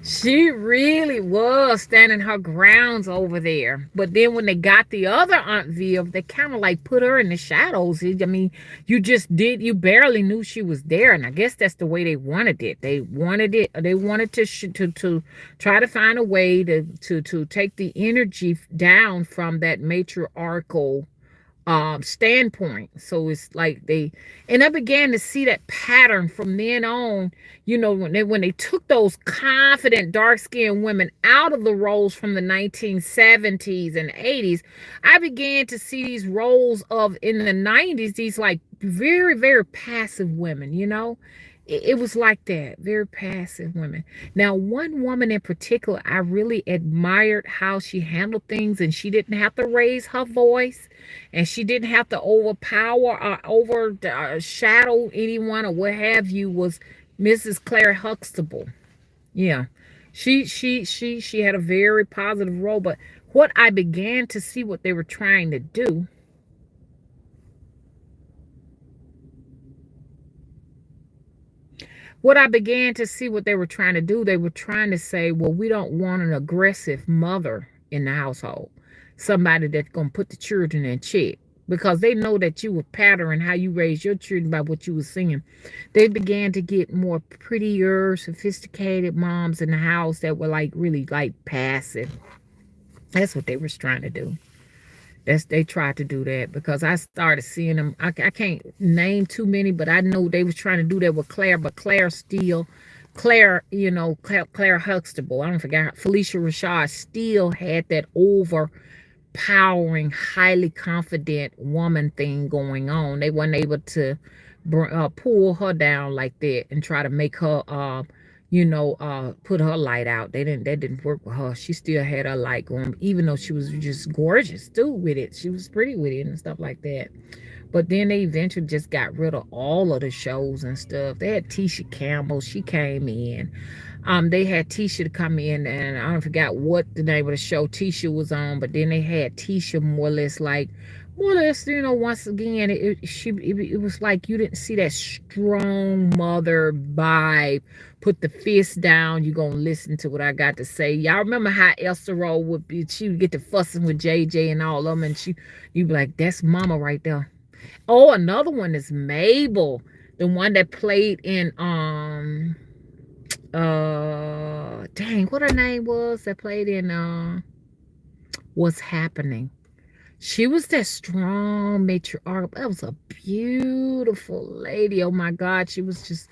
She really was standing her grounds over there. But then when they got the other Aunt Viv, they kind of like put her in the shadows. I mean, you barely knew she was there. And I guess that's the way they wanted it. They wanted to try to find a way to take the energy down from that matriarchal standpoint. So it's like and I began to see that pattern from then on. When they took those confident dark-skinned women out of the roles from the 1970s and 80s, I began to see these roles of in the 90s, these like very very passive women. It was like that, very passive women. Now, one woman in particular, I really admired how she handled things, and she didn't have to raise her voice, and she didn't have to overpower or overshadow anyone or what have you. Was Mrs. Claire Huxtable? Yeah, she had a very positive role. But what I began to see what they were trying to do, what they were trying to do, they were trying to say, well, we don't want an aggressive mother in the household, somebody that's going to put the children in check, because they know that you were pattern how you raised your children by what you were seeing. They began to get more prettier, sophisticated moms in the house that were like really like passive. That's what they was trying to do. They tried to do that because I started seeing them. I can't name too many, but I know they was trying to do that with Claire. But Claire Huxtable. I don't forget. Felicia Rashad still had that overpowering, highly confident woman thing going on. They weren't able to pull her down like that and try to make her put her light out. That didn't work with her. She still had her light going, even though she was just gorgeous too with it. She was pretty with it and stuff like that. But then they eventually just got rid of all of the shows and stuff. They had Tisha Campbell. She came in. They had Tisha to come in, and I don't forgot what the name of the show Tisha was on. But then they had Tisha more or less, once again, it was like you didn't see that strong mother vibe. Put the fist down. You gonna listen to what I got to say. Y'all remember how Esther Roll would be? She would get to fussing with JJ and all of them, and you'd be like, "That's Mama right there." Oh, another one is Mabel, the one that played in dang, what her name was that played in What's Happening. She was that strong matriarch. That was a beautiful lady. Oh my God, she was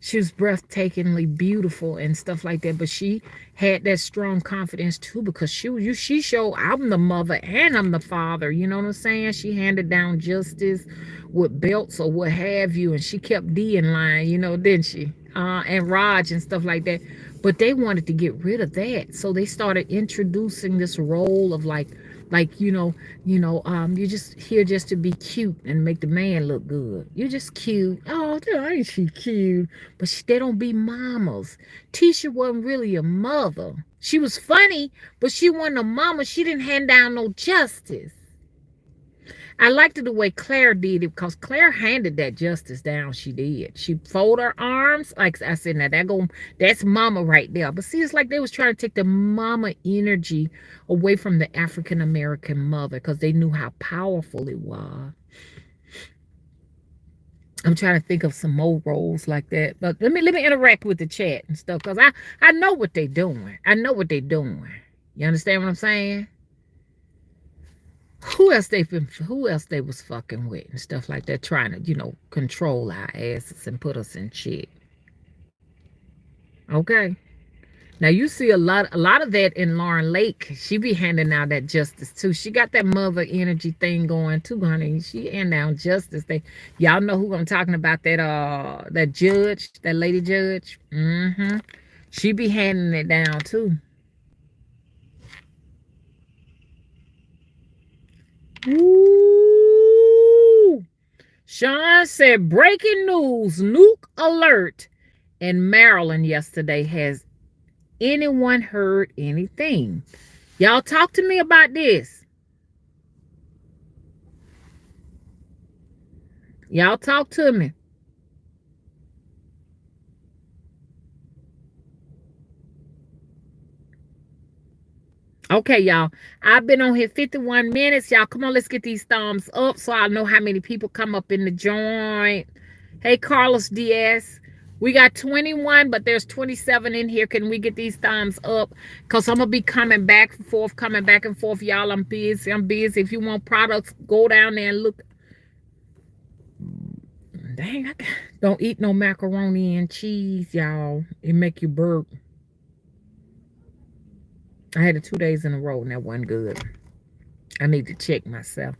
breathtakingly beautiful and stuff like that. But she had that strong confidence too, because she showed, I'm the mother and I'm the father. You know what I'm saying? She handed down justice with belts or what have you, and she kept D in line, didn't she? And Raj and stuff like that. But they wanted to get rid of that, so they started introducing this role of like you're just here just to be cute and make the man look good. You're just cute. Oh, oh, ain't she cute? But they don't be mamas. Tisha wasn't really a mother. She was funny, but she wasn't a mama. She didn't hand down no justice. I liked it the way Claire did it because Claire handed that justice down. She did. She folded her arms. Like I said, now that's mama right there. But see, it's like they was trying to take the mama energy away from the African American mother because they knew how powerful it was. I'm trying to think of some more roles like that. But let me interact with the chat and stuff because I know what they doing. I know what they doing. You understand what I'm saying? Who else they was fucking with and stuff like that, trying to, control our asses and put us in check. Okay. Now you see a lot of that in Lauren Lake. She be handing out that justice too. She got that mother energy thing going too, honey. She hand down justice. Y'all know who I'm talking about, that judge, that lady judge. Mm-hmm. She be handing it down too. Ooh. Sean said, breaking news, nuke alert in Maryland yesterday. Has anyone heard anything? Y'all talk to me about this. Y'all talk to me. Okay, y'all. I've been on here 51 minutes. Y'all, come on, let's get these thumbs up so I know how many people come up in the joint. Hey, Carlos Diaz. We got 21, but there's 27 in here. Can we get these thumbs up? Because I'm going to be coming back and forth, Y'all, I'm busy. If you want products, go down there and look. Dang, don't eat no macaroni and cheese, y'all. It make you burp. I had it 2 days in a row and that wasn't good. I need to check myself.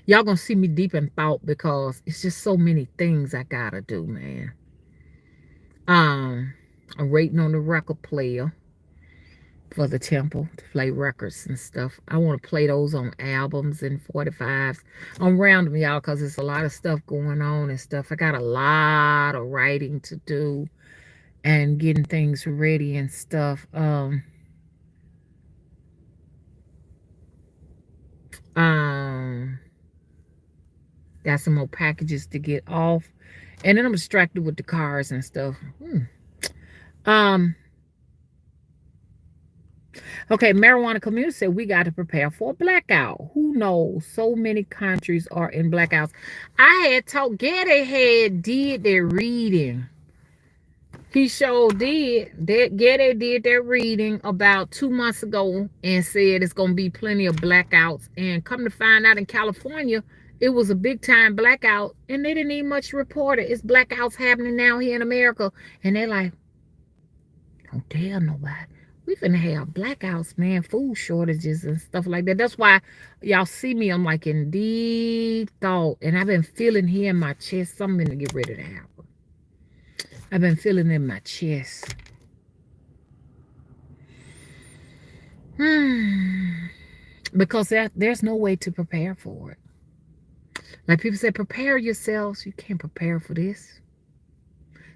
Y'all gonna see me deep in thought because it's just so many things I gotta do, man. I'm waiting on the record player for the temple to play records and stuff. I want to play those on albums and 45s. I'm around them, y'all, because there's a lot of stuff going on and stuff. I got a lot of writing to do and getting things ready and stuff. Got some more packages to get off, and then I'm distracted with the cars and stuff. Okay, marijuana community said we got to prepare for a blackout. Who knows? So many countries are in blackouts. I had told Getty had did their reading. He sure did. Getty did their reading about 2 months ago and said it's gonna be plenty of blackouts. And come to find out, in California, it was a big time blackout, and they didn't even much report it. It's blackouts happening now here in America, and they're like, don't tell nobody. We finna have blackouts, man, food shortages and stuff like that. That's why y'all see me, I'm like in deep thought, and I've been feeling here in my chest something to get ready to happen. I've been feeling in my chest. Because there's no way to prepare for it. Like people say, prepare yourselves. You can't prepare for this.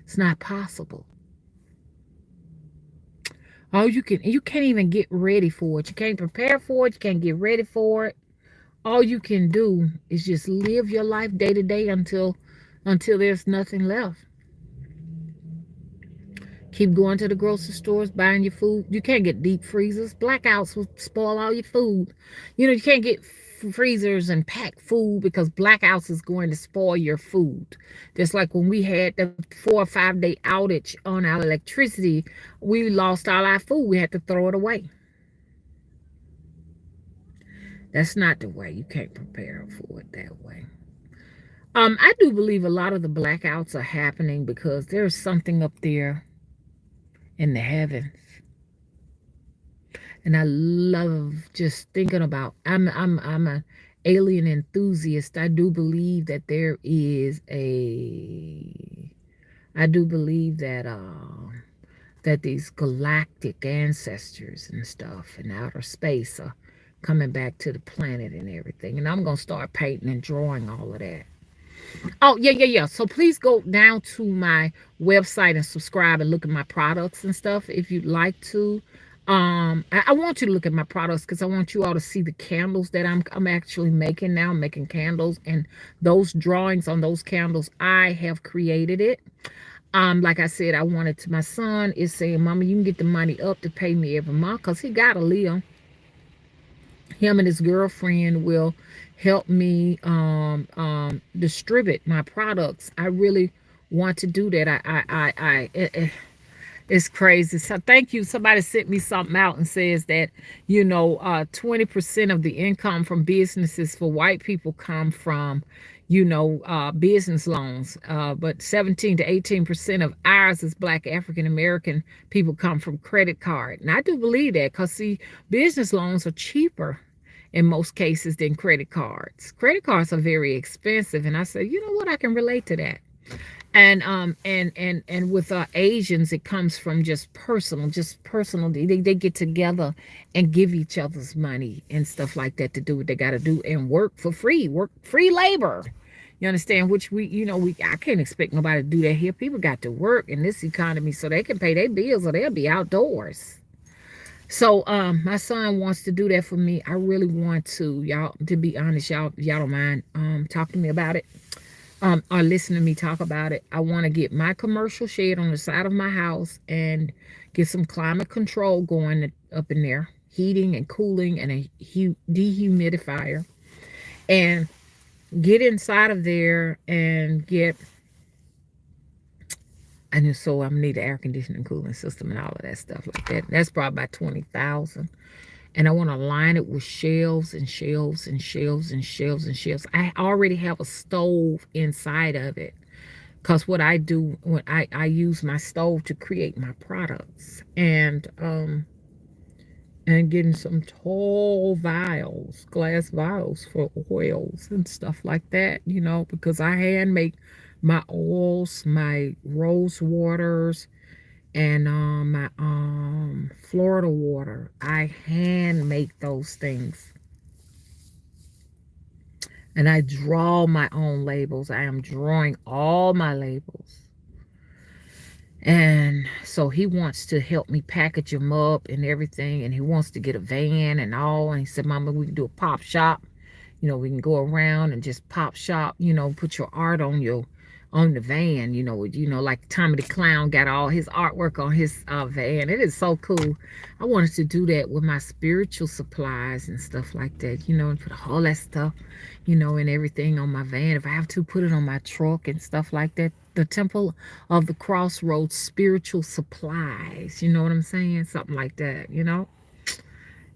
It's not possible. You can't even get ready for it. You can't prepare for it. You can't get ready for it. All you can do is just live your life day to day until there's nothing left. Keep going to the grocery stores, buying your food. You can't get deep freezers. Blackouts will spoil all your food. You can't get freezers and pack food because blackouts is going to spoil your food. Just like when we had the 4 or 5 day outage on our electricity, we lost all our food. We had to throw it away. That's not the way. You can't prepare for it that way. I do believe a lot of the blackouts are happening because there's something up there in the heavens. And I love just thinking about, I'm an alien enthusiast. I do believe that I do believe that that these galactic ancestors and stuff in outer space are coming back to the planet and everything. And I'm gonna start painting and drawing all of that. Oh, yeah, yeah, yeah. So please go down to my website and subscribe and look at my products and stuff if you'd like to. I want you to look at my products because I want you all to see the candles that I'm actually making now. I'm making candles, and those drawings on those candles, I have created it. Like I said, I wanted to. My son is saying, "Mama, you can get the money up to pay me every month because he got to live." Him and his girlfriend will help me distribute my products. I really want to do that. It's crazy. So thank you. Somebody sent me something out and says that 20% of the income from businesses for white people come from business loans, but 17 to 18% of ours as Black African American people come from credit card. And I do believe that because see, business loans are cheaper in most cases than credit cards. Credit cards are very expensive, and I say, you know what, I can relate to that. And with Asians, it comes from just personal. They get together and give each other's money and stuff like that to do what they got to do and work for free, work free labor. You understand? Which we I can't expect nobody to do that here. People got to work in this economy so they can pay their bills or they'll be outdoors. So my son wants to do that for me. I really want to, y'all, to be honest, y'all don't mind talking to me about it, or listen to me talk about it. I want to get my commercial shed on the side of my house and get some climate control going up in there, heating and cooling and a dehumidifier, and get inside of there and get. And so I'm need an air conditioning cooling system and all of that stuff like that. That's probably about 20,000. And I want to line it with shelves and shelves and shelves and shelves and shelves. I already have a stove inside of it because what I do when I use my stove to create my products and getting some tall vials, glass vials for oils and stuff like that, because I hand make my oils, my rose waters, and my Florida water. I hand make those things, and I draw my own labels. I am drawing all my labels. And so he wants to help me package them up and everything, and he wants to get a van and all. And he said, Mama, we can do a pop shop. We can go around and just pop shop, put your art on the van, like Tommy the Clown got all his artwork on his van. It is so cool. I wanted to do that with my spiritual supplies and stuff like that, and put all that stuff, and everything on my van. If I have to, put it on my truck and stuff like that. The Temple of the Crossroads spiritual supplies, you know what I'm saying? Something like that.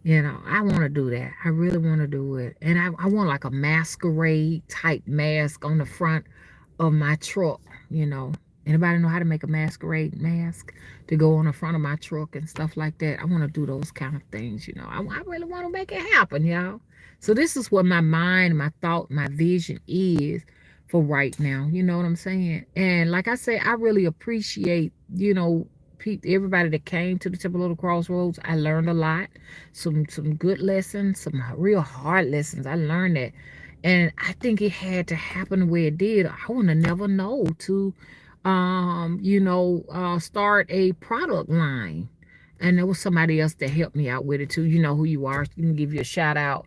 I want to do that. I really want to do it. And I want like a masquerade type mask on the front of my truck, you know. Anybody know how to make a masquerade mask to go on the front of my truck and stuff like that? I want to do those kind of things. I really want to make it happen, y'all. So this is what my mind, my thought, my vision is for right now. You know what I'm saying? And like I say, I really appreciate, everybody that came to the Temple of the Crossroads. I learned a lot, some good lessons, some real hard lessons. I learned that, and I think it had to happen the way it did. I want to never know to, start a product line. And there was somebody else that helped me out with it too. You know who you are. You can give you a shout out.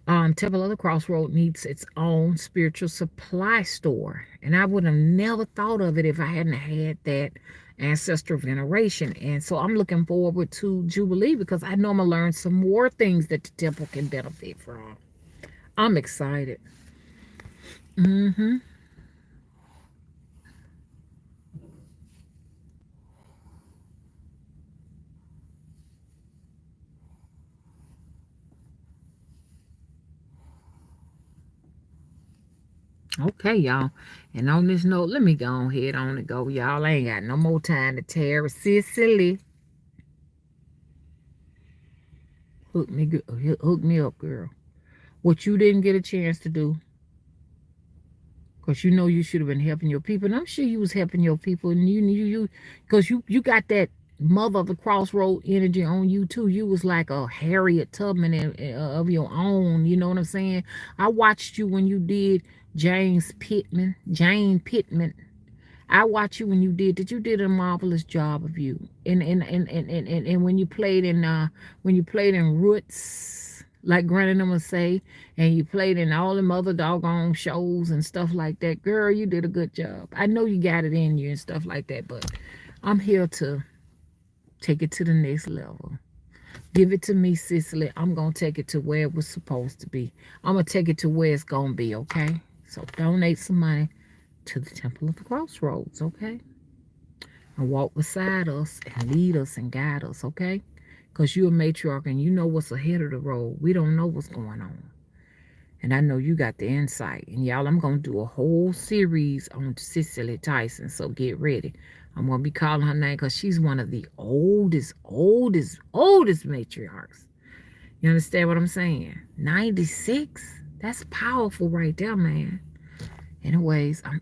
Temple of the Crossroad needs its own spiritual supply store. And I would have never thought of it if I hadn't had that ancestral veneration. And so I'm looking forward to Jubilee because I know I'm going to learn some more things that the temple can benefit from. I'm excited. Mm-hmm. Okay, y'all. And on this note, let me go ahead on and go, y'all. I ain't got no more time to tear. Sicily, hook me up, girl. What you didn't get a chance to do, because you should have been helping your people. And I'm sure you was helping your people. And because you got that Mother of the Crossroad energy on you too. You was like a Harriet Tubman of your own. You know what I'm saying? I watched you when you did Jane Pittman. I watched you when you did that. You did a marvelous job of you. And when you played in Roots, like Granny and them would say, and you played in all them other doggone shows and stuff like that. Girl, you did a good job. I know you got it in you and stuff like that, but I'm here to take it to the next level. Give it to me, Cicely. I'm going to take it to where it was supposed to be. I'm going to take it to where it's going to be, okay? So donate some money to the Temple of the Crossroads, okay? And walk beside us and lead us and guide us, okay? Because you're a matriarch and you know what's ahead of the road. We don't know what's going on. And I know you got the insight. And y'all, I'm going to do a whole series on Cicely Tyson. So get ready. I'm going to be calling her name because she's one of the oldest matriarchs. You understand what I'm saying? 96? That's powerful right there, man. Anyways, I'm